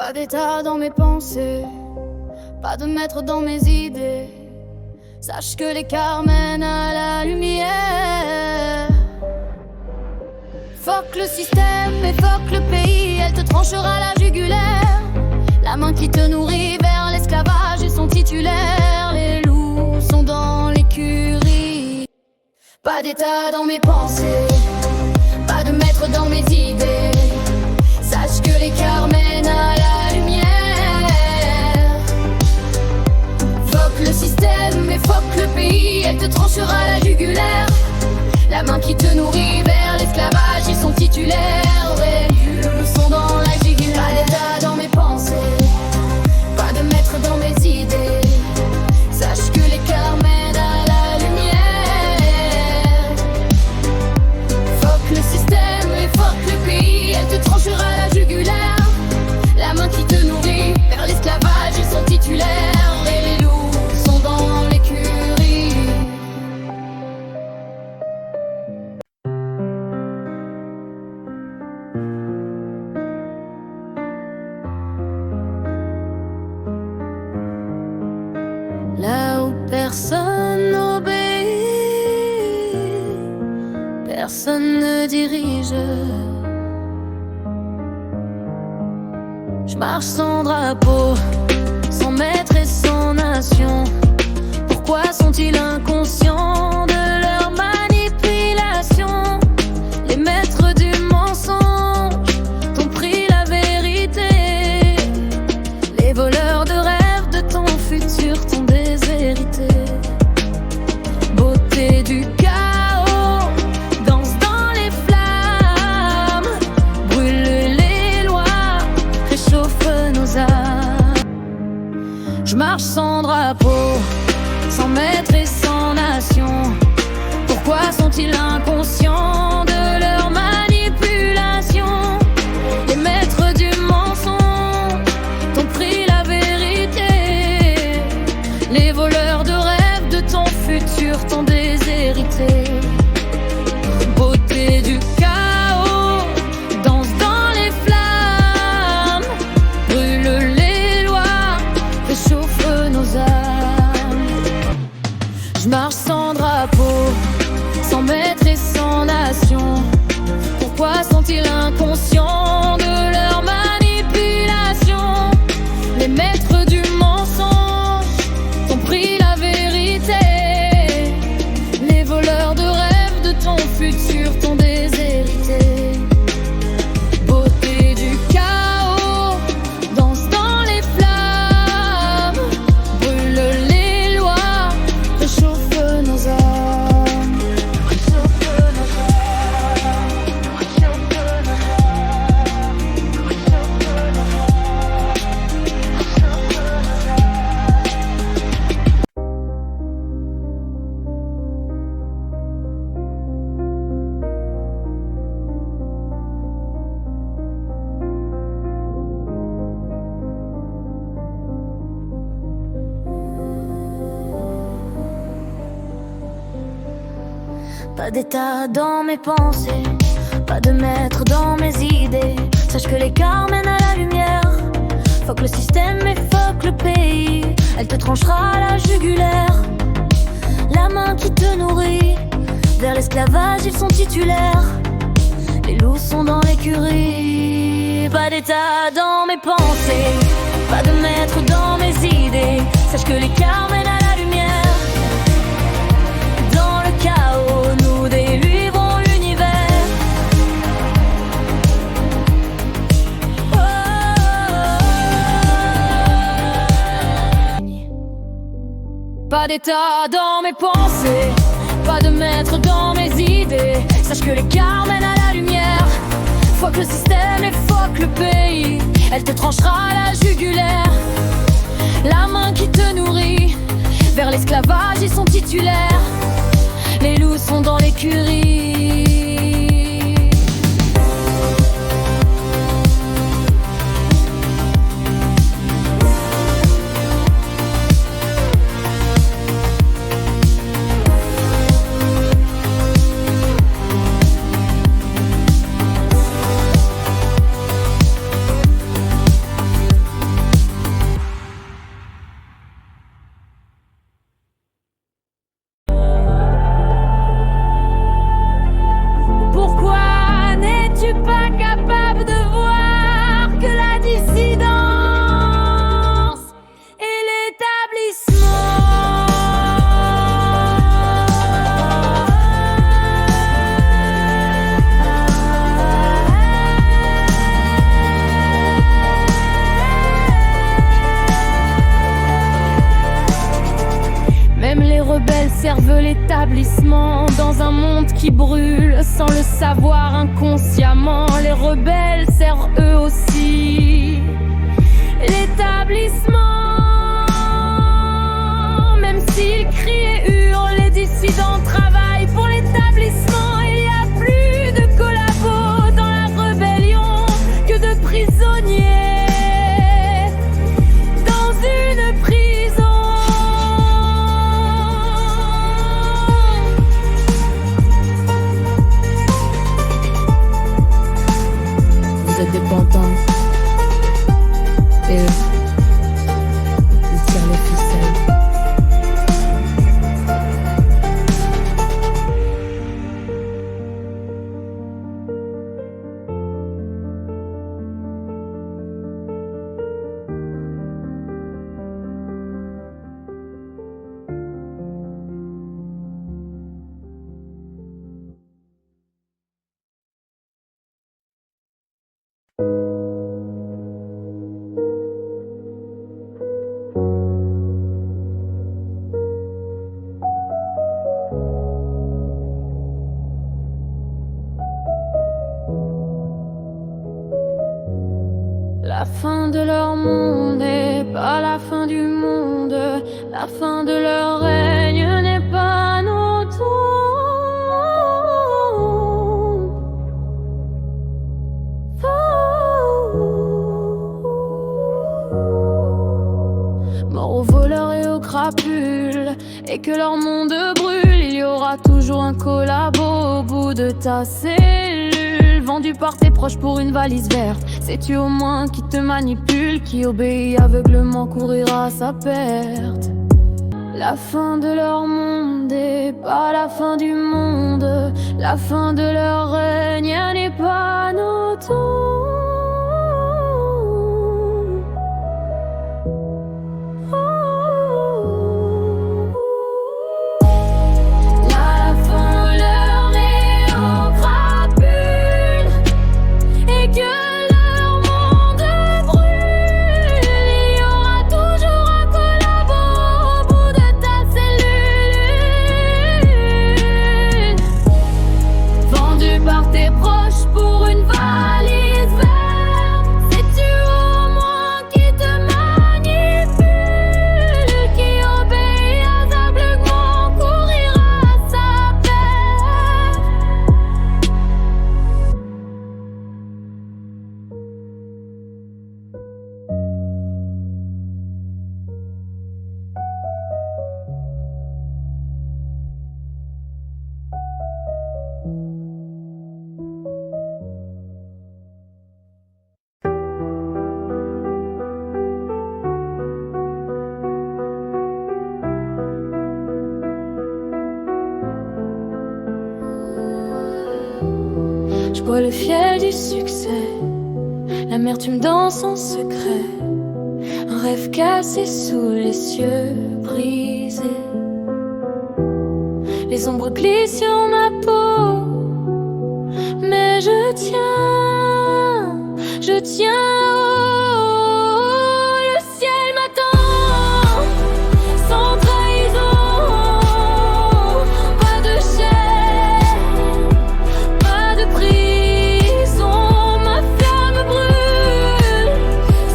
Pas d'état dans mes pensées, pas de maître dans mes idées. Sache que l'écart mène à la lumière. Fuck le système et fuck le pays, elle te tranchera la jugulaire. La main qui te nourrit vers l'esclavage et son titulaire. Les loups sont dans l'écurie. Pas d'état dans mes pensées, pas de maître dans mes idées. Sache que l'écart mène à la lumière. Fuck le système et fuck le pays, elle te tranchera la jugulaire. La main qui te nourrit vers l'esclavage et son titulaire. Les loups sont dans la jugulaire. Pas d'état dans mes pensées, pas de maître dans mes idées. Sache que l'écart mène à la lumière. Fuck le système et fuck le pays, elle te tranchera la jugulaire. La main qui te nourrit vers l'esclavage et son titulaire. Et les loups sont dans l'écurie. Là où personne n'obéit, personne ne dirige. Je marche sans drapeau, sans maître et sans nation. Pourquoi sont-ils inconscients de leur manipulation? Les maîtres du mensonge t'ont pris la vérité. Les voleurs de rêves de ton futur t'ont déshérité. Beauté du chaos, danse dans les flammes. Brûle les lois, réchauffe nos âmes. Je marche sans drapeau, sans maître et sans nation. Pourquoi sont-ils inconscients de leur manipulation? Les maîtres du mensonge t'ont pris la vérité. Les voleurs de rêves de ton futur t'ont déshérité. Beauté du chaos, danse dans les flammes. Brûle les lois, réchauffe nos âmes. Je marche sans drapeau, sans maître et sans nation. Pourquoi sont-ils inconscients de leur manipulation? Les maîtres du mensonge t'ont pris la vérité. Les voleurs de rêves de ton futur t'ont déshérité. Beauté du chaos, danse dans les flammes. Brûle les lois, réchauffe nos âmes. Réchauffe nos âmes. Réchauffe nos âmes. Réchauffe nos âmes. Réchauffe nos âmes. Pas d'état dans mes pensées, pas de maître dans mes idées. Sache que l'écart mène à la lumière. Fuck le système et fuck le pays, elle te tranchera la jugulaire. La main qui te nourrit vers l'esclavage, ils sont titulaires. Les loups sont dans l'écurie. Pas d'état dans mes pensées, pas de maître dans mes idées. Sache que l'écart mène à la lumière. Dans le chaos, nous délivrons l'univers. Pas d'état dans mes pensées, pas de maître dans mes idées. Sache que l'écart mène à la lumière. Fuck le système et fuck le pays, elle te tranchera la jugulaire. La main qui te nourrit vers l'esclavage, ils sont titulaires. Les loups sont dans l'écurie. rebelles servent l'établissement dans un monde qui brûle sans le savoir inconsciemment. Les rebelles servent eux aussi l'établissement. Même s'ils crient et hurlent, les dissidents travaillent pour l'établissement. Il y a plus de collabos dans la rébellion que de prisonniers dans une prison. Vous êtes des pantins et eux, ils tirent les ficelles. La fin de leur monde n'est pas la fin du monde. La fin de leur règne n'est pas nos tombes. Mort aux voleurs et aux crapules, et que leur monde brûle. Il y aura toujours un collabo au bout de ta cellule, vendu par tes proches pour une valise verte. Sais-tu au moins qui te manipule, qui obéit aveuglement, courira à sa perte? La fin de leur monde n'est pas la fin du monde. La fin de leur règne n'est pas nos tombes. Je bois le fiel du succès, l'amertume dans son secret, un rêve cassé sous les cieux brisés. Les ombres glissent sur ma peau, mais je tiens haut. Le ciel m'attend, sans trahison, pas de chaîne, pas de prison. Ma flamme brûle,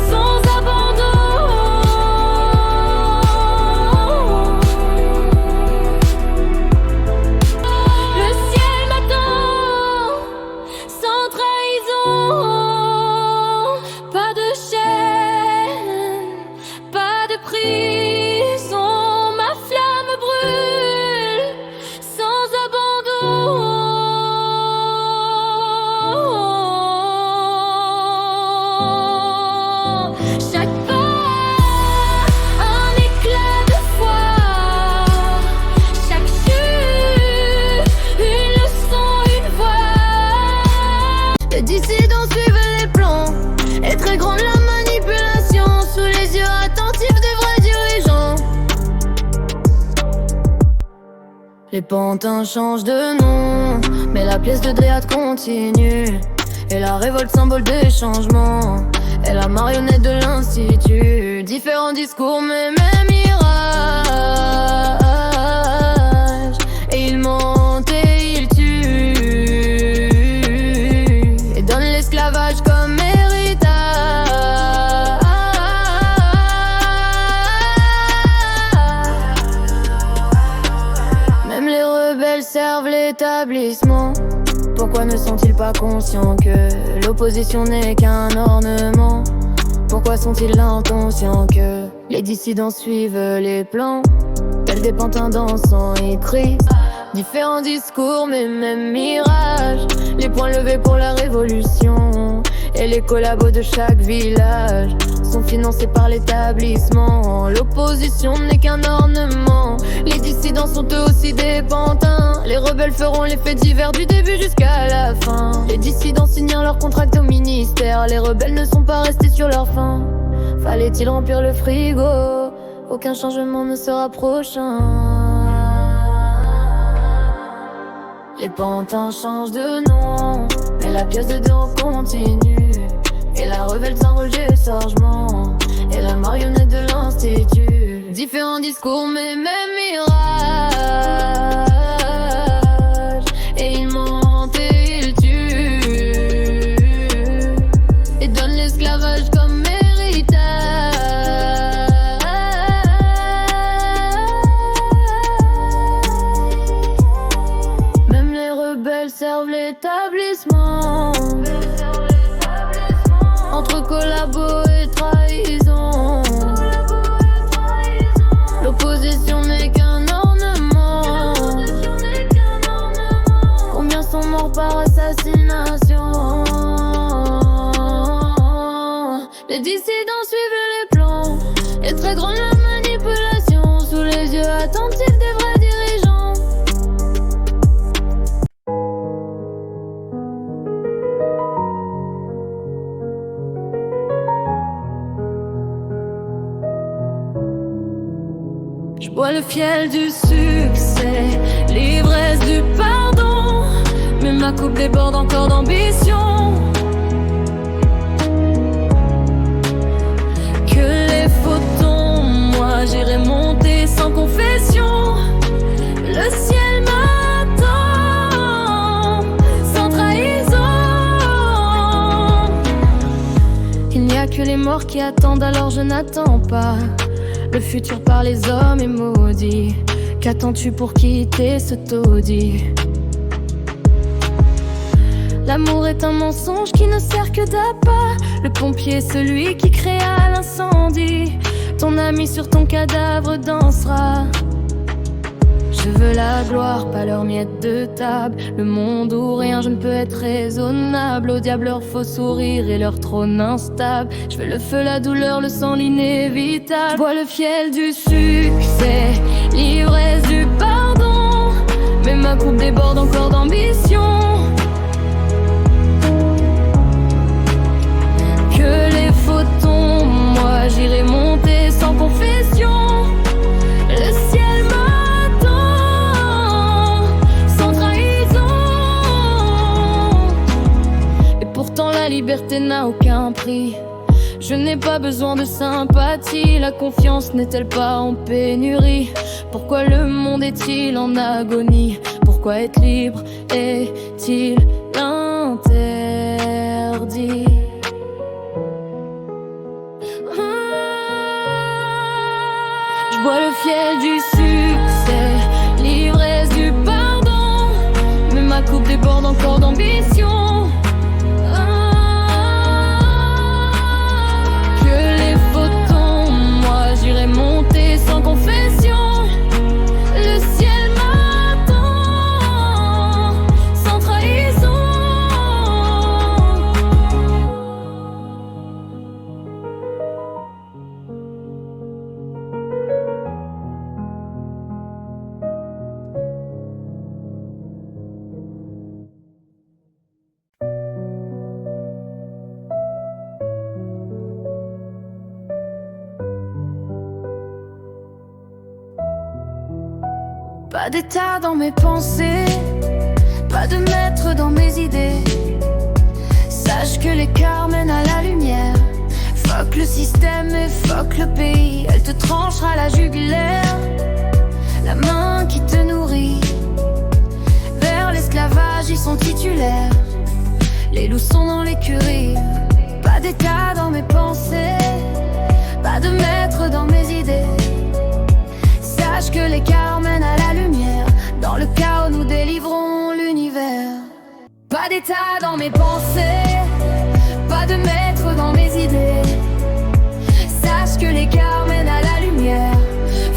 sans abandon. Le ciel m'attend, sans trahison, pas de chaîne, pas de prison. Ma flamme brûle, sans abandon. Chaque pas, un éclat de foi. Chaque chute, une leçon, une voix. Les dissidents suivent les plans, et très grande la manipulation, sous les yeux attentifs des vrais dirigeants. Les pantins changent de nom, mais la pièce de théâtre continue. Et la révolte, symbole des changements, est la marionnette de l'institut. Différents discours, mais même mirage. rebelles servent l'établissement. Pourquoi ne sont-ils pas conscients que l'opposition n'est qu'un ornement? Pourquoi sont-ils inconscients que les dissidents suivent les plans? Tels des pantins dansant et tristes, différents discours mais même mirage. Les poings levés pour la révolution et les collabos de chaque village sont financés par l'établissement. L'opposition n'est qu'un ornement. Les dissidents sont eux aussi des pantins. Les rebelles feront les faits divers du début jusqu'à la fin. Les dissidents signèrent leur contract au ministère. Les rebelles ne sont pas restés sur leur faim. Fallait-il remplir le frigo? Aucun changement ne sera prochain. Les pantins changent de nom, mais la pièce de dos continue. Et la rebelle s'enrôle du chargement, et la marionnette de l'institut. Différents discours mais même mirage. Et ils mentent et ils tuent, et donnent l'esclavage comme héritage. Même les rebelles servent l'établissement. Entre collabo et trahison, l'opposition n'est qu'un ornement. Combien sont morts par assassination? Les dissidents suivent les plans, et très grande la manipulation, sous les yeux attentifs des vrais dirigeants. Je bois le fiel du succès, l'ivresse du pardon, mais ma coupe déborde encore d'ambition. Que les fautes tombent, moi j'irai monter sans confession. Le ciel m'attend, sans trahison. Il n'y a que les morts qui attendent, alors je n'attends pas. Le futur par les hommes est maudit. Qu'attends-tu pour quitter ce taudis? L'amour est un mensonge qui ne sert que d'appât. Le pompier est celui qui créa l'incendie. Ton ami sur ton cadavre dansera. Je veux la gloire, pas leur miette de table. Le monde où rien je ne peux être raisonnable. Au diable leur faux sourire et leur trône instable. Je veux le feu, la douleur, le sang, l'inévitable. Je bois le fiel du succès, l'ivresse du pardon, mais ma coupe déborde encore d'ambition. Que les fautes tombent, moi j'irai monter sans confession. Le ciel m'attend, sans trahison. Et pourtant la liberté n'a aucun prix. Je n'ai pas besoin de sympathie. La confiance n'est-elle pas en pénurie? Pourquoi le monde est-il en agonie? Pourquoi être libre est-il interdit? Je bois le fiel du succès, l'ivresse du pardon, mais ma coupe déborde encore d'ambition. J'irai monter sans confession. Le ciel m'attend, sans trahison. Pas d'état dans mes pensées, pas de maître dans mes idées. Sache que l'écart mène à la lumière. Fuck le système et fuck le pays. Elle te tranchera la jugulaire. La main qui te nourrit. Vers l'esclavage ils sont titulaires. Les loups sont dans l'écurie. Pas d'état dans mes pensées, pas de maître dans mes idées. Sache que l'écart mène à la lumière. Dans le chaos nous d'état dans mes pensées, pas de maître dans mes idées. Sache que l'écart mène à la lumière.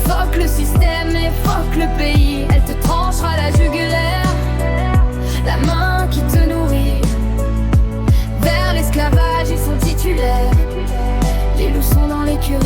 Fuck le système et fuck le pays. Elle te tranchera la jugulaire, la main qui te nourrit. Vers l'esclavage ils sont titulaires. Les loups sont dans l'écurie.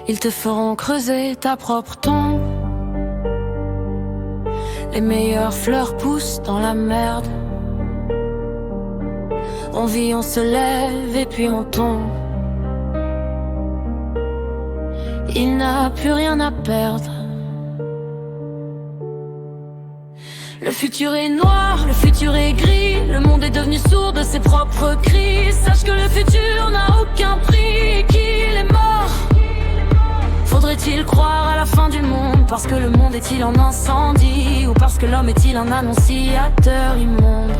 Ils te feront creuser ta propre tombe. Les meilleures fleurs poussent dans la merde. On vit, on se lève et puis on tombe. Il n'a plus rien à perdre. Le futur est noir, le futur est gris. Le monde est devenu sourd de ses propres cris. Sache que le futur n'a aucun prix et qu'il est mort. Faudrait-il croire à la fin du monde? Parce que le monde est-il en incendie? Ou parce que l'homme est-il un annonciateur immonde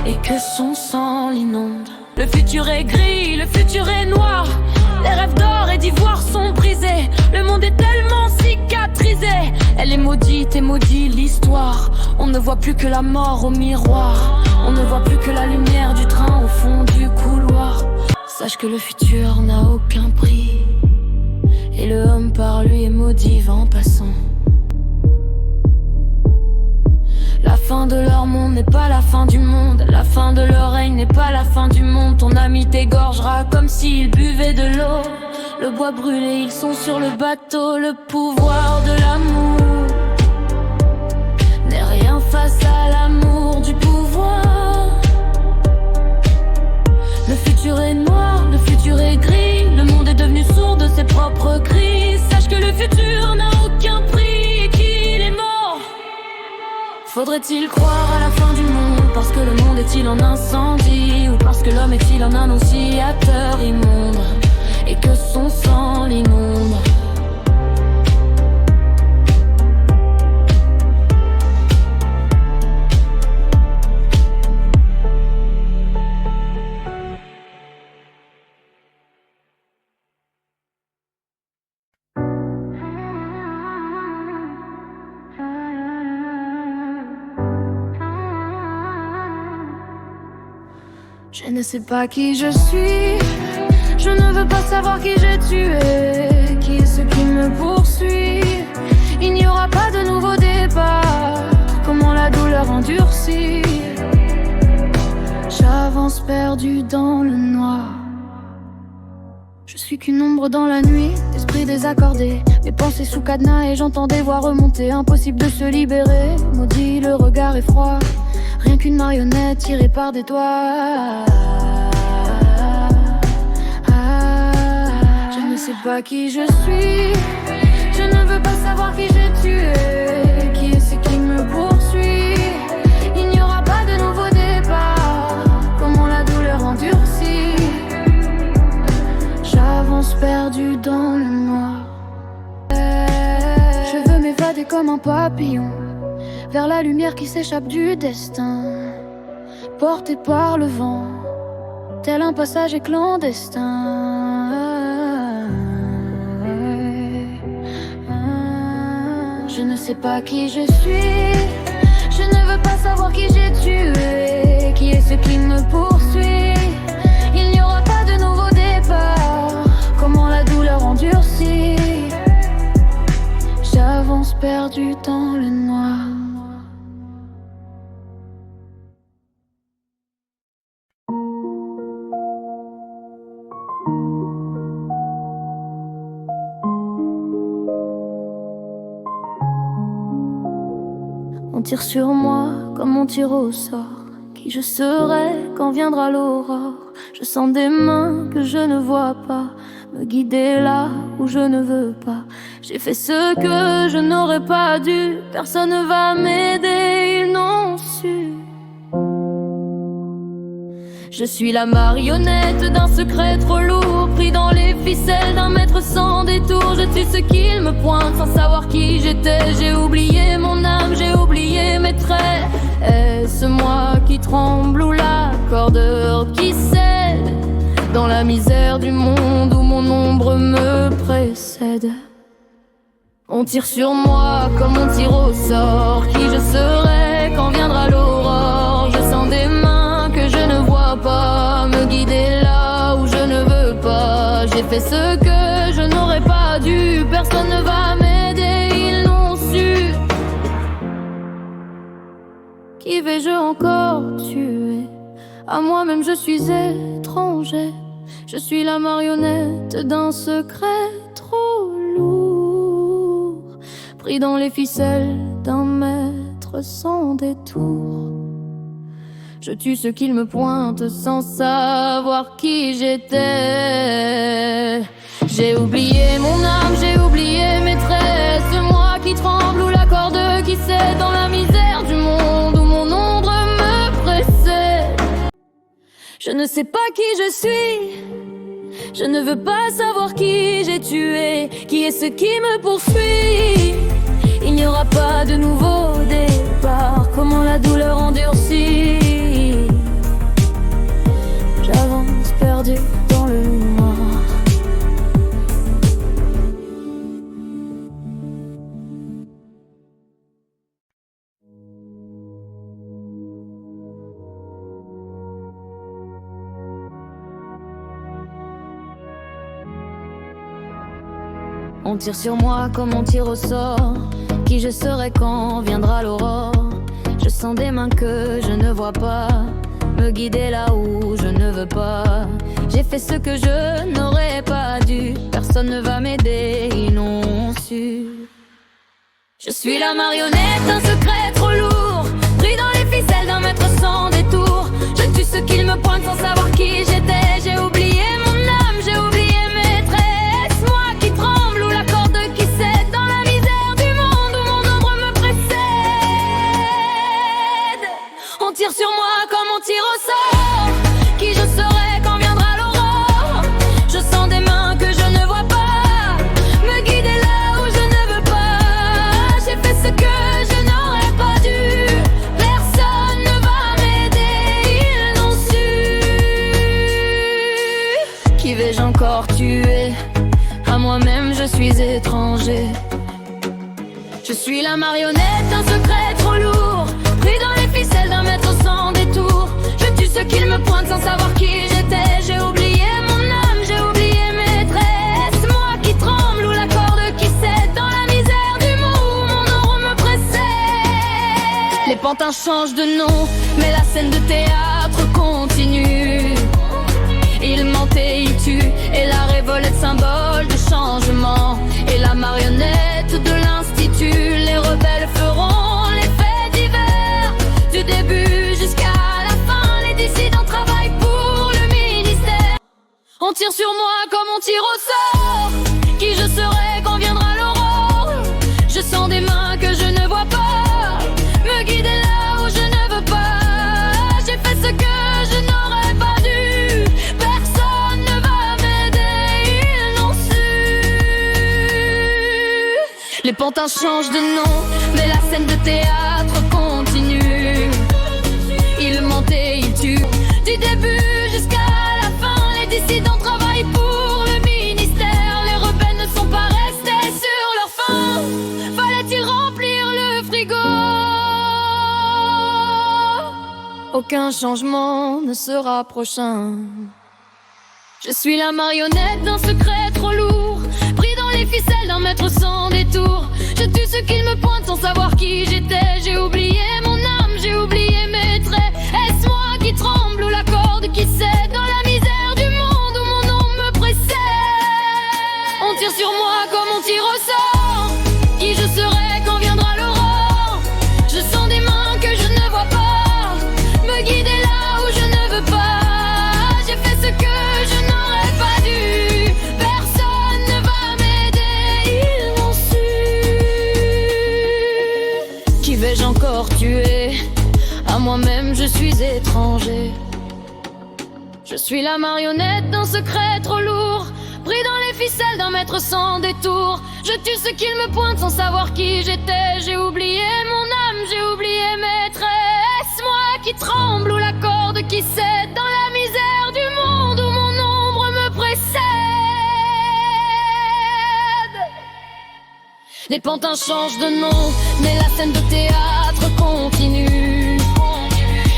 et que son sang l'inonde? Le futur est gris, le futur est noir. Les rêves d'or et d'ivoire sont brisés. Le monde est tellement cicatrisé. Elle est maudite et maudit l'histoire. On ne voit plus que la mort au miroir. On ne voit plus que la lumière du train au fond du couloir. Sache que le futur n'a aucun prix. Et le homme par lui est maudit, va en passant. La fin de leur monde n'est pas la fin du monde. La fin de leur règne n'est pas la fin du monde. Ton ami t'égorgera comme s'il buvait de l'eau. Le bois brûlé, ils sont sur le bateau. Le pouvoir de l'amour n'est rien face à l'amour du pouvoir. Le futur est noir, le futur est gris. Le monde est devenu sourd de ses propres cris. Sache que le futur n'a aucun prix et qu'il est mort. Faudrait-il croire à la fin du monde? Parce que le monde est-il en incendie? Ou parce que l'homme est-il un annonciateur immonde et que son sang l'inonde? Je ne sais pas qui je suis. Je ne veux pas savoir qui j'ai tué. Qui est ce qui me poursuit? Il n'y aura pas de nouveau départ. Comment la douleur endurcit. J'avance perdu dans le noir. Je suis qu'une ombre dans la nuit, esprit désaccordé. Mes pensées sous cadenas et j'entends des voix remonter. Impossible de se libérer, maudit le regard effroi. Rien qu'une marionnette tirée par des doigts. Je ne sais pas qui je suis. Je ne veux pas savoir qui j'ai tué. Qui est ce qui me poursuit? Il n'y aura pas de nouveau départ. Comment la douleur endurcit. J'avance perdu dans le noir. Je veux m'évader comme un papillon vers la lumière qui s'échappe du destin, porté par le vent, tel un passage clandestin. Je ne sais pas qui je suis. Je ne veux pas savoir qui j'ai tué. Qui est ce qui me poursuit? Il n'y aura pas de nouveau départ. Comment la douleur endurcit. J'avance perdu dans le noir. On tire sur moi comme on tire au sort. Qui je serai quand viendra l'aurore? Je sens des mains que je ne vois pas me guider là où je ne veux pas. J'ai fait ce que je n'aurais pas dû. Personne ne va m'aider, ils n'ont su. Je suis la marionnette d'un secret trop lourd, pris dans les ficelles d'un maître sans détour. Je tue ce qu'il me pointe sans savoir qui j'étais. J'ai oublié mon âme, j'ai oublié mes traits. Est-ce moi qui tremble ou la corde qui cède dans la misère du monde où mon ombre me précède? On tire sur moi comme on tire au sort. Qui je serai quand viendra l'aurore? Je sens des mains que je ne vois pas me guider là où je ne veux pas. J'ai fait ce que je n'aurais pas dû. Personne ne va m'aider, ils l'ont su. Qui vais-je encore tuer? À moi-même je suis étranger. Je suis la marionnette d'un secret trop lourd, pris dans les ficelles d'un maître sans détour. Je tue ce qu'il me pointe sans savoir qui j'étais. J'ai oublié mon âme, j'ai oublié mes traits. C'est moi qui tremble ou la corde qui cède dans la misère du monde où mon ombre me précède. Je ne sais pas qui je suis. Je ne veux pas savoir qui j'ai tué. Qui est ce qui me poursuit? Il n'y aura pas de nouveau départ. Comment la douleur endurcit. J'avance perdu dans le noir. On tire sur moi comme on tire au sort. Qui je serai quand viendra l'aurore? Je sens des mains que je ne vois pas me guider là où je ne veux pas. J'ai fait ce que je n'aurais pas dû. Personne ne va m'aider, ils l'ont su. Je suis la marionnette d'un secret trop lourd, pris dans les ficelles d'un maître sans détour. Je tue ce qu'il me pointe sans savoir qui j'étais. J'ai oublié mon âme, j'ai oublié mes traits. Est-ce moi qui tremble ou la corde qui cède dans la misère du monde où mon ombre me précède? On tire sur moi comme on tire au sort. Qui je serai quand viendra l'aurore? Je sens des mains que je ne vois pas me guider là où je ne veux pas. J'ai fait ce que je n'aurais pas dû. Personne ne va m'aider, ils l'ont su. Qui vais-je encore tuer? À moi-même je suis étranger. Je suis la marionnette d'un secret trop lourd, pris dans les ficelles d'un maître sans détour. Je tue ce qu'il me pointe sans savoir qui j'étais. J'ai oublié mon âme, j'ai oublié mes traits. Est-ce moi qui tremble ou la corde qui cède dans la misère du monde où mon ombre me précède? Les pantins changent de nom, mais la scène de théâtre continue. Ils mentent et ils tuent, et la révolte est symbole de changement. Et la marionnette de l'institut, les rebelles feront les faits divers. Du début jusqu'à la fin, les dissidents travaillent pour le ministère. On tire sur moi comme on tire au sort. Qui je serai quand viendra l'aurore? Je sens des mains que je ne vois pas me guider là où je ne veux pas. J'ai fait ce que je n'aurais pas dû. Personne ne va m'aider, ils l'ont su. Les pantins changent de nom, mais la scène de théâtre continue. Ils mentent et ils tuent, du début jusqu'à la fin. Les dissidents travaillent pour le ministère. Les rebelles ne sont pas restés sur leur faim. Fallait-il remplir le frigo? Aucun changement ne sera prochain. Je suis la marionnette d'un secret trop lourd, pris dans les ficelles d'un maître sans détour. Je tue ce qu'il me pointe sans savoir qui j'étais. J'ai oublié mon âme, j'ai oublié mes traits. Est-ce moi qui tremble ou la corde qui cède dans la misère du monde où mon ombre me précède? On tire sur moi comme on tire au sort. Qui je serai quand viendra l'aurore? Je sens des mains que je ne vois pas me guider là où je ne veux pas. J'ai fait ce que je n'aurais pas dû. Personne ne va m'aider, ils l'ont su. Qui vais-je encore tuer? À moi-même je suis étranger. Je suis la marionnette d'un secret trop lourd, pris dans les ficelles d'un maître sans détour. Je tue ce qu'il me pointe sans savoir qui j'étais. J'ai oublié mon âme, j'ai oublié mes traits. Est-ce moi qui tremble ou la corde qui cède dans la misère du monde où mon ombre me précède? Les pantins changent de nom, mais la scène de théâtre continue.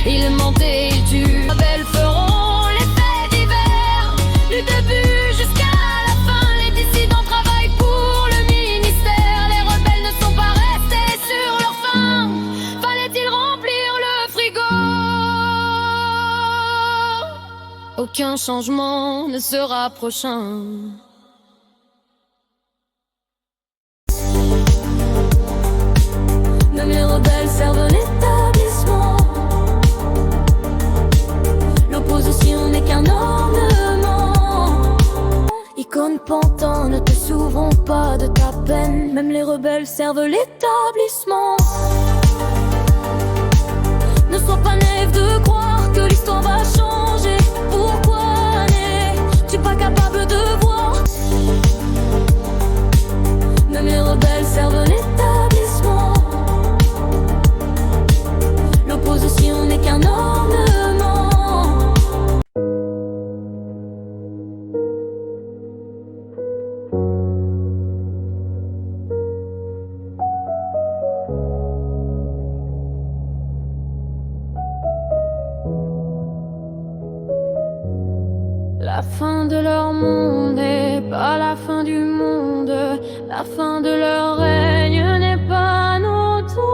Ils mentent et ils tuent. Les belles feront les faits divers, du début jusqu'à la fin. Les dissidents travaillent pour le ministère. Les rebelles ne sont pas restés sur leur faim. Fallait-il remplir le frigo? Aucun changement ne sera prochain. Même les rebelles servent l'établissement. L'opposition n'est qu'un ornement. Icône Pantin, ne te souvrons pas de ta peine. Même les rebelles servent l'établissement. Ne sois pas naïf de croire que l'histoire va changer. Pourquoi n'es-tu pas capable de voir? Même les rebelles servent l'établissement. L'opposition n'est qu'un ornement. La fin de leur monde n'est pas la fin du monde. La fin de leur règne n'est pas notre tombes.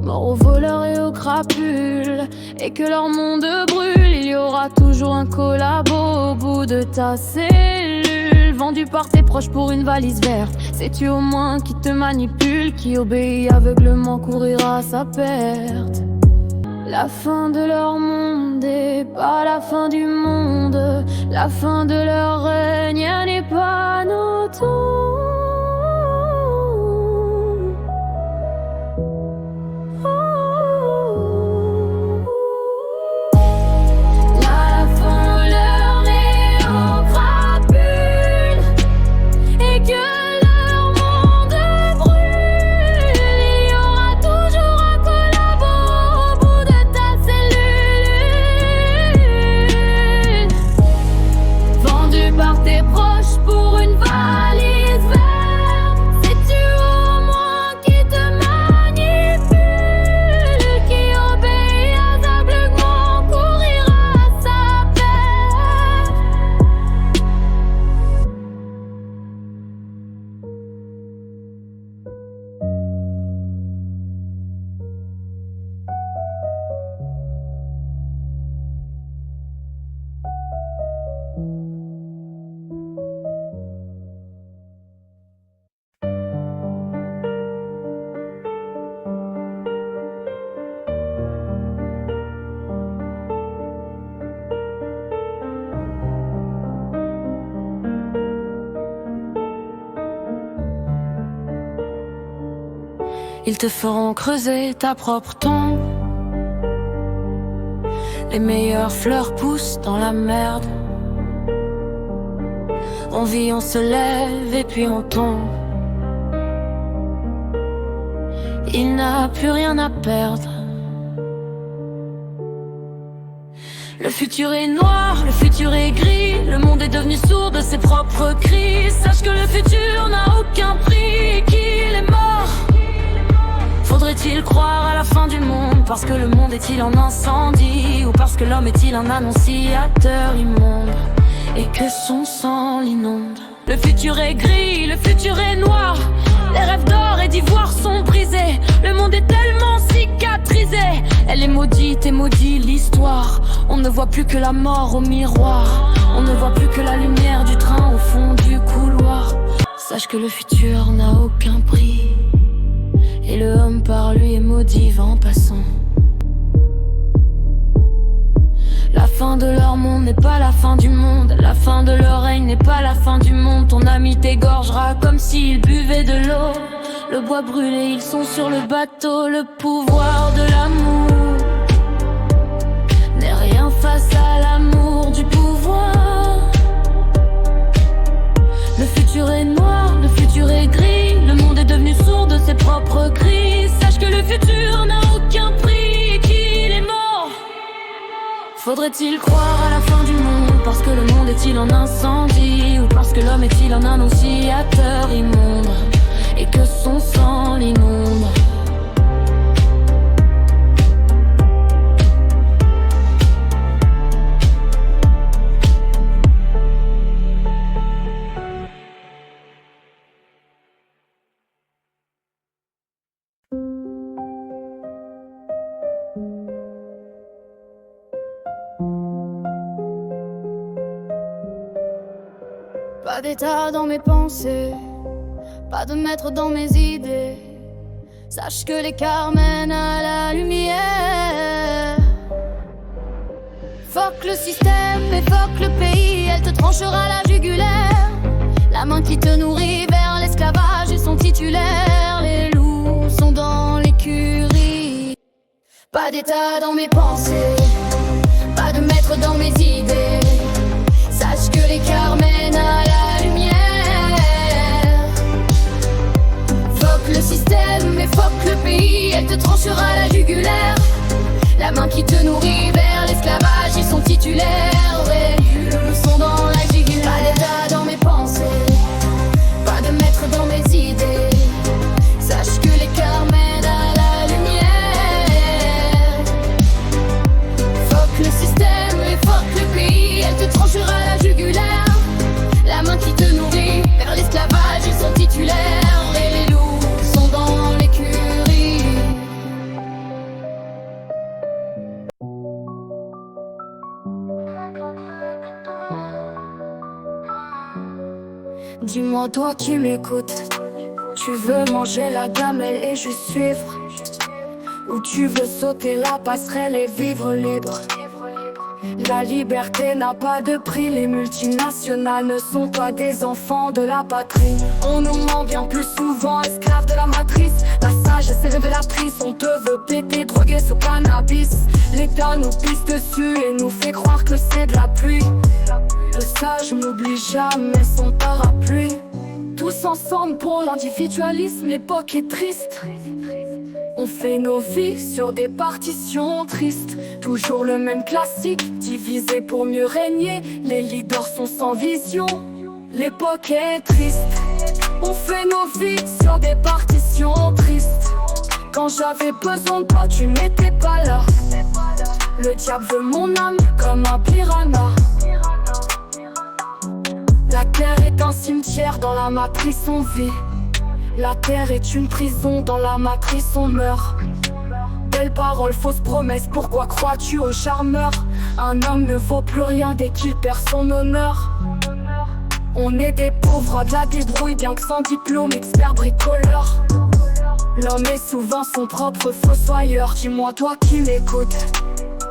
Mort aux voleurs et aux crapules, et que leur monde brûle, il y aura toujours un collabo au bout de ta cellule. Vendu par tes proches pour une valise verte. Sais-tu au moins qui te manipule, qui obéit aveuglement, courira à sa perte? La fin de leur monde n'est pas la fin du monde. La fin de leur règne n'est pas notre tombe. Ils te feront creuser ta propre tombe. Les meilleures fleurs poussent dans la merde. On vit, on se lève et puis on tombe. Il n'a plus rien à perdre. Le futur est noir, le futur est gris. Le monde est devenu sourd de ses propres cris. Sache que le futur n'a aucun prix, qu'il est mort. Faudrait-il croire à la fin du monde? Parce que le monde est-il en incendie? Ou parce que l'homme est-il un annonciateur immonde et que son sang l'inonde? Le futur est gris, le futur est noir. Les rêves d'or et d'ivoire sont brisés. Le monde est tellement cicatrisé. Elle est maudite et maudit l'histoire. On ne voit plus que la mort au miroir. On ne voit plus que la lumière du train au fond du couloir. Sache que le futur n'a aucun prix. Et le homme par lui est maudit en passant. La fin de leur monde n'est pas la fin du monde. La fin de leur règne n'est pas à la fin du monde, ton ami t'égorgera comme s'il buvait de l'eau. Le bois brûlé, ils sont sur le bateau, le pouvoir de l'amour n'est rien face à l'amour du pouvoir. Le futur est noir, le futur est gris, le monde est devenu sourd de ses propres cris. Sache que le futur n'a aucun prix et qu'il est mort. Faudrait-il croire à la fin du monde parce que le monde est-il en incendie, ou parce que l'homme est-il un annonciateur immonde et que son sang l'inonde? Pas d'état dans mes pensées, pas de maître dans mes idées. Sache que l'écart mène à la lumière. Fuck le système et fuck le pays, elle te tranchera la jugulaire. La main qui te nourrit vers l'esclavage et son titulaire. Les loups sont dans l'écurie. Pas d'état dans mes pensées, pas de maître dans mes idées. Sache que l'écart mène à la lumière. Fuck le système et fuck le pays, elle te tranchera la jugulaire. La main qui te nourrit vers l'esclavage et son titulaire. Ouais, le son dans la jugulaire. Pas d'état dans mes pensées, pas de maître dans mes idées. Sache que l'écart mène à la lumière. Fuck le système et fuck le pays, elle te tranchera la jugulaire. La main qui te nourrit vers l'esclavage et son titulaire. Et les loups sont dans l'écurie. Dis-moi toi qui m'écoutes, tu veux manger la gamelle et juste suivre, ou tu veux sauter la passerelle et vivre libre? La liberté n'a pas de prix, les multinationales ne sont pas des enfants de la patrie. On nous ment bien plus souvent, esclaves de la matrice. La sagesse est révélatrice, on te veut péter, droguer sous cannabis. L'État nous pisse dessus et nous fait croire que c'est de la pluie. Le sage n'oublie jamais son parapluie. Tous ensemble pour l'individualisme, l'époque est triste. On fait nos vies sur des partitions tristes. Toujours le même classique, divisé pour mieux régner. Les leaders sont sans vision, l'époque est triste. On fait nos vies sur des partitions tristes. Quand j'avais besoin de toi, tu n'étais pas là. Le diable veut mon âme comme un piranha. La terre est un cimetière, dans la matrice on vit. La terre est une prison, dans la matrice on meurt. Belles paroles, fausses promesses, pourquoi crois-tu aux charmeurs? Un homme ne vaut plus rien dès qu'il perd son honneur. On est des pauvres, de la débrouille, bien que sans diplôme, expert bricoleur. L'homme est souvent son propre fossoyeur. Dis-moi toi qui m'écoutes,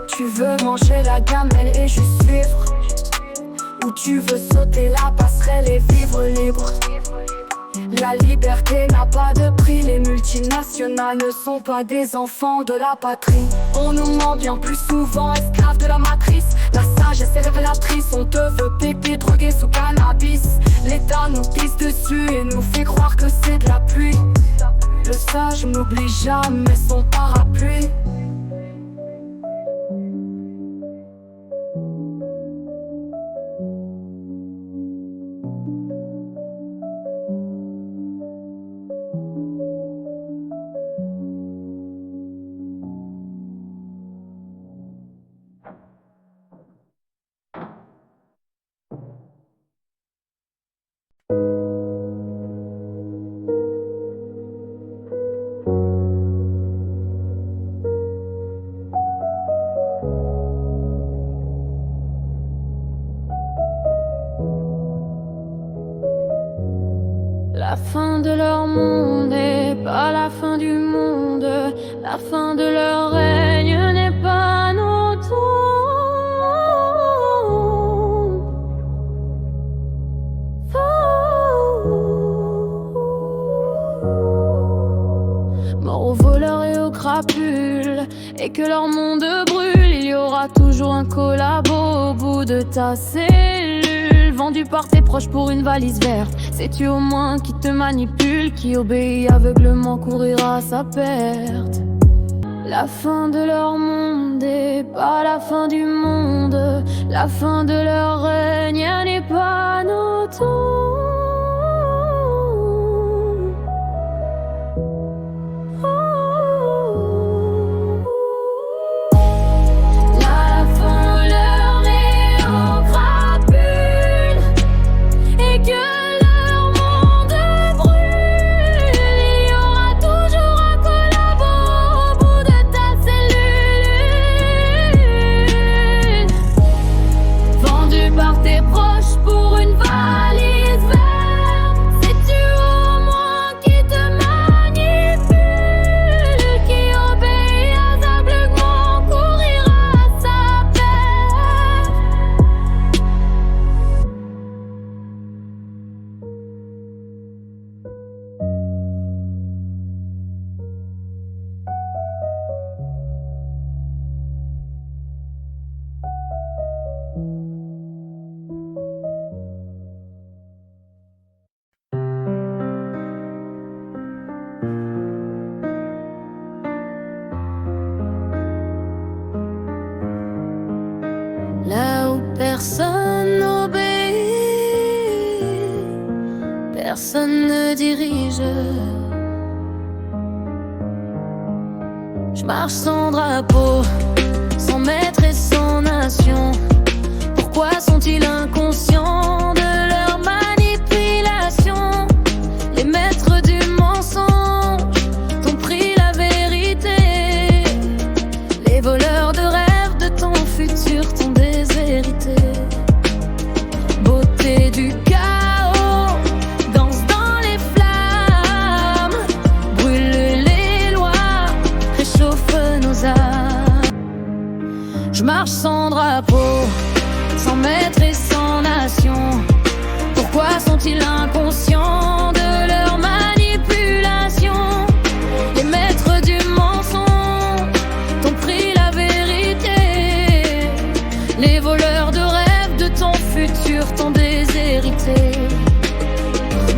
tu veux manger la gamelle et juste suivre, ou tu veux sauter la passerelle et vivre libre? La liberté n'a pas de prix, les multinationales ne sont pas des enfants de la patrie. On nous ment bien plus souvent, esclaves de la matrice. La sagesse est révélatrice, on te veut péter, droguer sous cannabis. L'État nous pisse dessus et nous fait croire que c'est de la pluie. Le sage n'oublie jamais son parapluie. La fin de leur monde n'est pas la fin du monde. La fin de leur règne n'est pas notre tombe. et que leur monde brûle, il y aura toujours un collabo au bout de ta cellule. Vendu par tes proches pour une valise verte. Sais-tu au moins qui te manipule, qui obéit aveuglement, courira à sa perte. La fin de leur monde n'est pas la fin du monde. La fin de leur règne n'est pas notre temps. Là où personne n'obéit, personne ne dirige. Je marche sans drapeau, sans maître et sans nation. Pourquoi sont-ils inconscients de leur manipulation? Les maîtres du mensonge t'ont pris la vérité. Les voleurs de rêve de ton futur t'ont déshérité. Beauté du chaos, danse dans les flammes, brûle les lois, réchauffe nos âmes. Je marche sans drapeau, sans maître et sans nation. Pourquoi sont-ils inconscients de leur manipulation? Les maîtres du mensonge t'ont pris la vérité. Les voleurs de rêve de ton futur t'ont déshérité.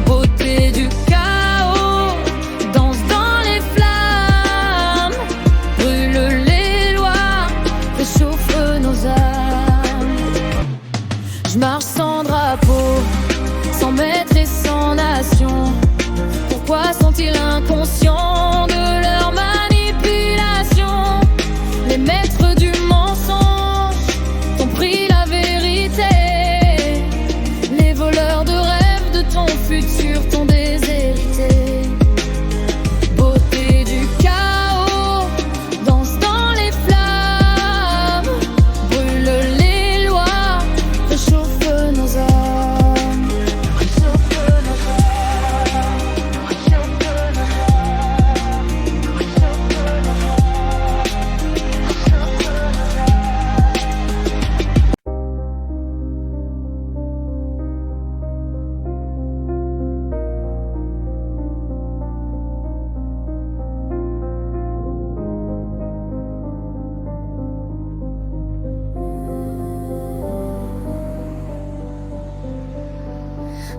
Beauté du chaos, danse dans les flammes, brûle les lois, réchauffe nos âmes. Je marche sans drapeau, sans maître et sans nation. Pourquoi sont-ils inconscients de leur manipulation? Les maîtres du mensonge t'ont pris la vérité. Les voleurs de rêve de ton futur t'ont déshérité. Beauté du chaos, danse dans les flammes, brûle les lois, réchauffe nos âmes. Réchauffe nos âmes. Réchauffe nos âmes. Réchauffe nos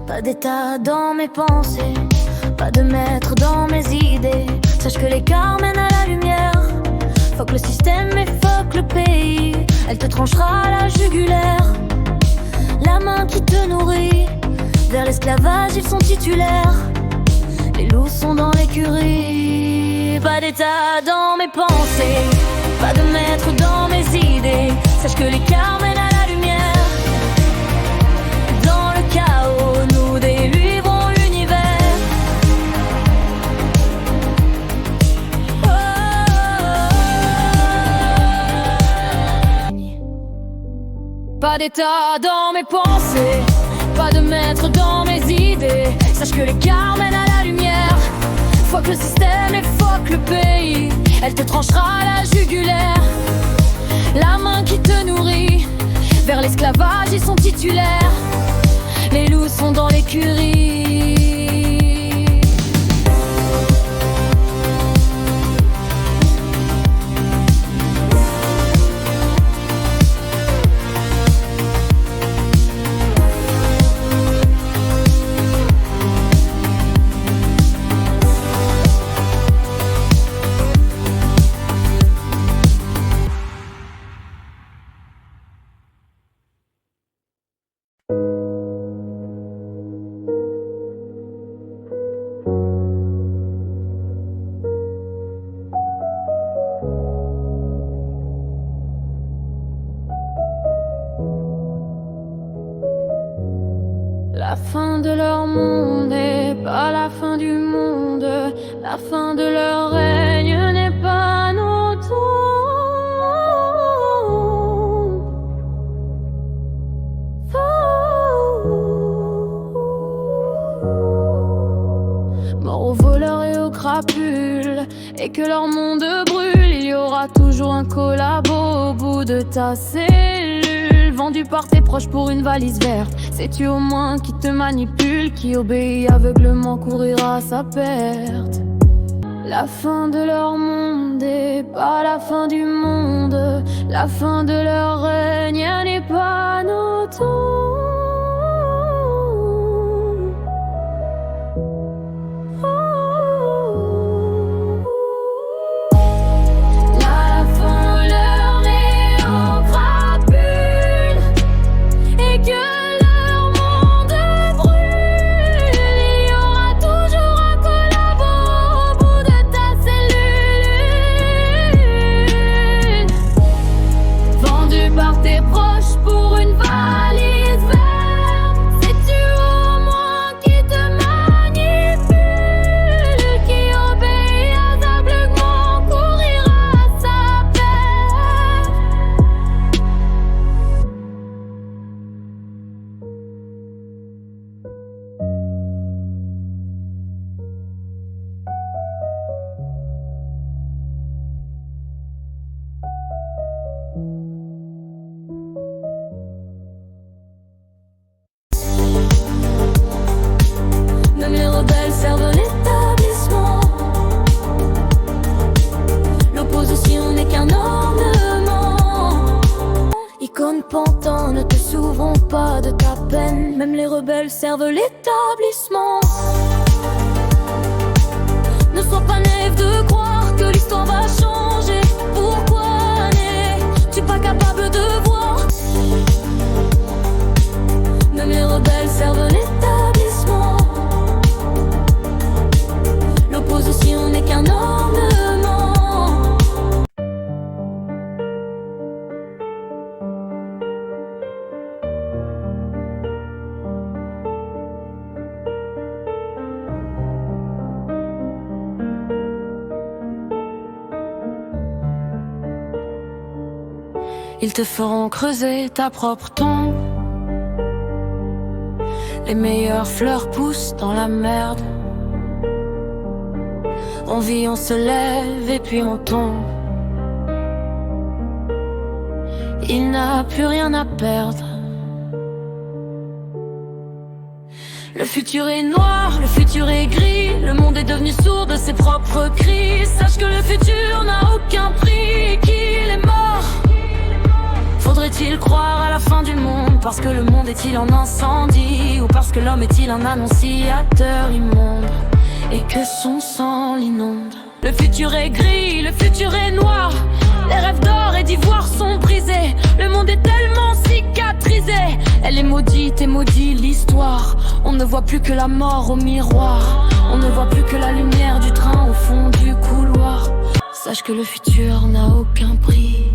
Pas d'état dans mes pensées, pas de maître dans mes idées. Sache que l'écart mène à la lumière. Faut que le système et faut que le pays. Elle te tranchera la jugulaire. La main qui te nourrit, vers l'esclavage ils sont titulaires. Les loups sont dans l'écurie. Pas d'état dans mes pensées, pas de maître dans mes idées. Sache que l'écart mène à la lumière. Dans le chaos, nous délivrons l'univers. Oh, oh, oh. Pas d'état dans mes pensées, pas de maître dans mes idées. Sache que l'écart mène à la lumière. Faut que le système et faut que le pays. Elle te tranchera la jugulaire. La main qui te nourrit, vers l'esclavage ils sont titulaires. Les loups sont dans l'écurie. La fin de leur monde n'est pas la fin du monde. La fin de leur règne n'est pas nos Mort aux voleurs et aux crapules, et que leur monde brûle, il y aura toujours un collabo au bout de ta cellule. Vendu par tes proches pour une valise verte, sais-tu au moins qui te manipule, qui obéit aveuglement, courira à sa perte. La fin de leur monde n'est pas la fin du monde. La fin de leur règne n'est pas nos Pantin, ne te souvrons pas de ta peine. Même les rebelles servent l'établissement. Ne sois pas naïf de croire que l'histoire va changer. Pourquoi n'es-tu pas capable de voir? Même les rebelles servent l'établissement. L'opposition n'est qu'un ornement. Ils te feront creuser ta propre tombe. Les meilleures fleurs poussent dans la merde. On vit, on se lève et puis on tombe. Il n'a plus rien à perdre. Le futur est noir, le futur est gris. Le monde est devenu sourd de ses propres cris. Sache que le futur n'a aucun prix, qu'il est mort. Faudrait-il croire à la fin du monde parce que le monde est-il en incendie, ou parce que l'homme est-il un annonciateur immonde et que son sang l'inonde? Le futur est gris, le futur est noir. Les rêves d'or et d'ivoire sont brisés. Le monde est tellement cicatrisé. Elle est maudite et maudit l'histoire. On ne voit plus que la mort au miroir. On ne voit plus que la lumière du train au fond du couloir. Sache que le futur n'a aucun prix,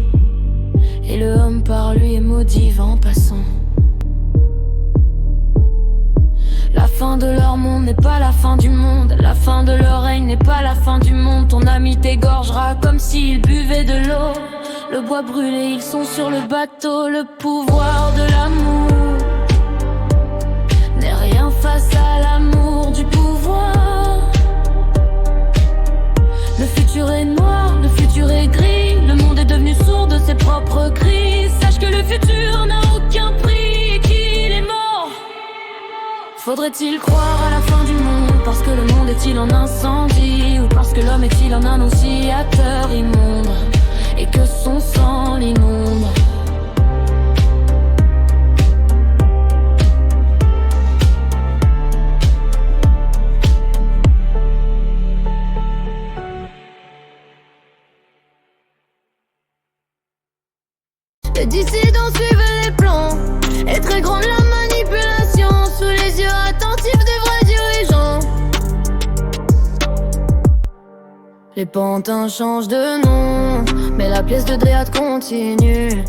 et le homme par lui est maudit en passant. La fin de leur monde n'est pas la fin du monde. La fin de leur règne n'est pas la fin du monde. Ton ami t'égorgera comme s'il buvait de l'eau. Le bois brûlé, ils sont sur le bateau. Le pouvoir de l'amour n'est rien face à l'amour du pouvoir. Le futur est noir, le futur est gris. Le monde est devenu sourd de ses propres cris. Sache que le futur n'a aucun prix et qu'il est mort. Faudrait-il croire à la fin du monde parce que le monde est-il en incendie, ou parce que l'homme est-il un annonciateur immonde et que son sang l'inonde? Les dissidents suivent les plans. Est très grande la manipulation sous les yeux attentifs des vrais dirigeants. Les pantins changent de nom, mais la pièce de théâtre continue.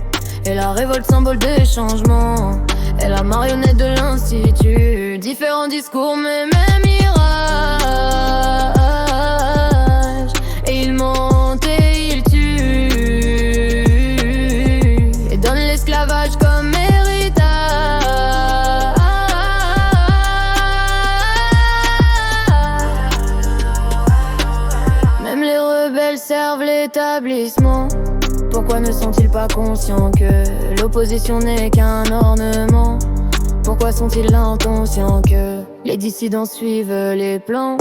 Et la révolte symbole des changements, et la marionnette de l'institut. Différents discours mais même mirage. Et ils mentent et ils tuent et donnent l'esclavage comme héritage. Même les rebelles servent l'établissement. Pourquoi ne sont-ils pas conscients que l'opposition n'est qu'un ornement? Pourquoi sont-ils inconscients que les dissidents suivent les plans?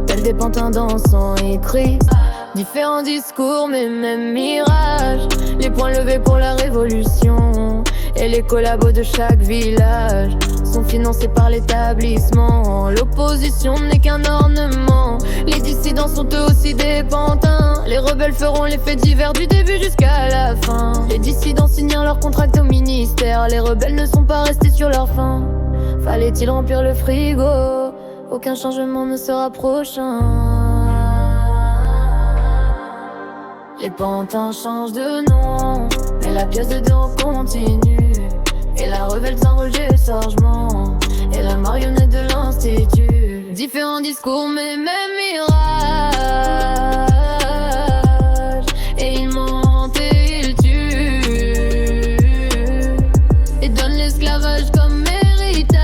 Tels des pantins dansant et tristes. Différents discours mais même mirage. Les poings levés pour la révolution. Et les collabos de chaque village sont financés par l'établissement. L'opposition n'est qu'un ornement. Les dissidents sont eux aussi des pantins. Les rebelles feront les faits divers du début jusqu'à la fin. Les dissidents signèrent leur contract au ministère. Les rebelles ne sont pas restés sur leur faim. Fallait-il remplir le frigo? Aucun changement ne sera prochain. Les pantins changent de nom, mais la pièce de dos continue. Et la rebelle s'enrôle du chargement. Et la marionnette de l'institut. Différents discours mais même mirage. Et ils mentent et ils tuent et donnent l'esclavage comme héritage.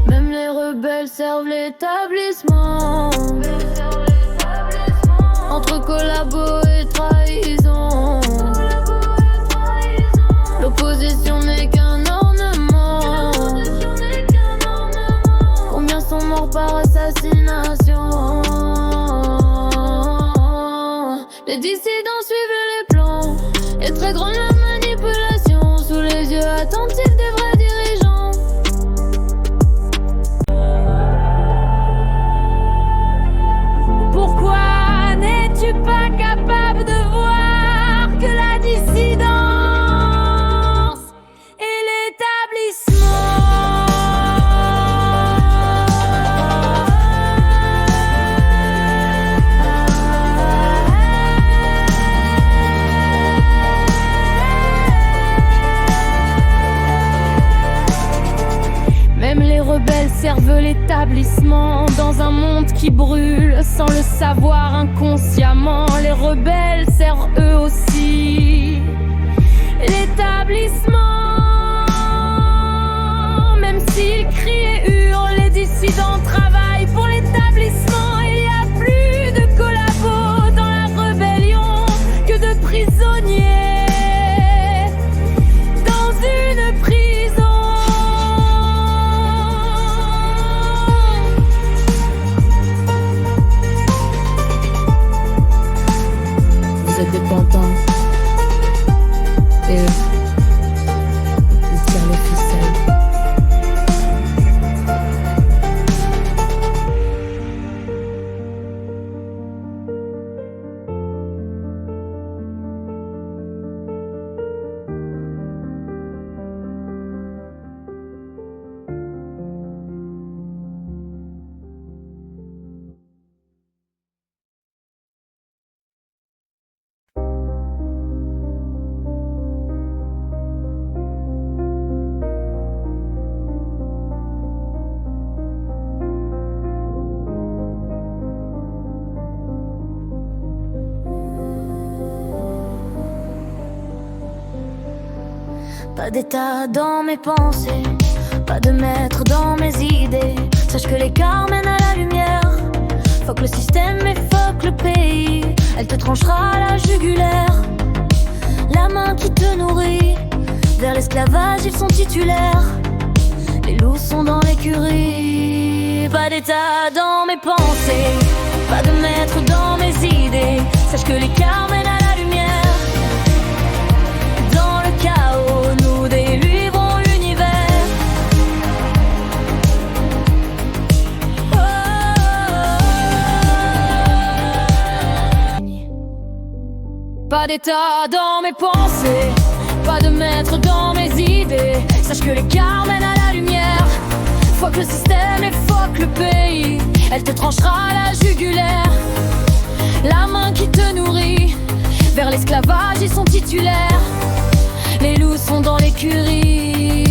Même les rebelles servent l'établissement. Entre collabo et trahison. L'opposition n'est qu'un ornement. Combien sont morts par assassination? Les dissidents suivent les plans. Et très grande la manipulation. Sous les yeux attentifs des vrais dirigeants. Pourquoi n'es-tu pas capable de voir que la dissidence est l'établissement? Même les rebelles servent l'établissement dans un monde qui brûle sans le savoir inconsciemment. Les rebelles servent eux aussi l'établissement. Même s'ils crient et hurlent, les dissidents travaillent pour l'établissement. Il y a plus de collabos dans la rébellion que de prisonniers dans une prison. Vous êtes des pantins. Et eux, ils tirent les ficelles. Pas d'état dans mes pensées, pas de maître dans mes idées. Sache que l'écart mène à la lumière. Faut que le système et faut que le pays. Elle te tranchera la jugulaire. La main qui te nourrit. Vers l'esclavage ils sont titulaires. Les loups sont dans l'écurie. Pas d'état dans mes pensées, pas de maître dans mes idées. Sache que l'écart mène à la lumière. Dans le chaos, nous délivrons l'univers. Oh, oh, oh. Pas d'état dans mes pensées, pas de maître dans mes idées. Sache que l'écart mène à la lumière. Faut que le système et faut que le pays. Elle te tranchera la jugulaire. La main qui te nourrit. vers l'esclavage, ils sont titulaires. Les loups sont dans l'écurie.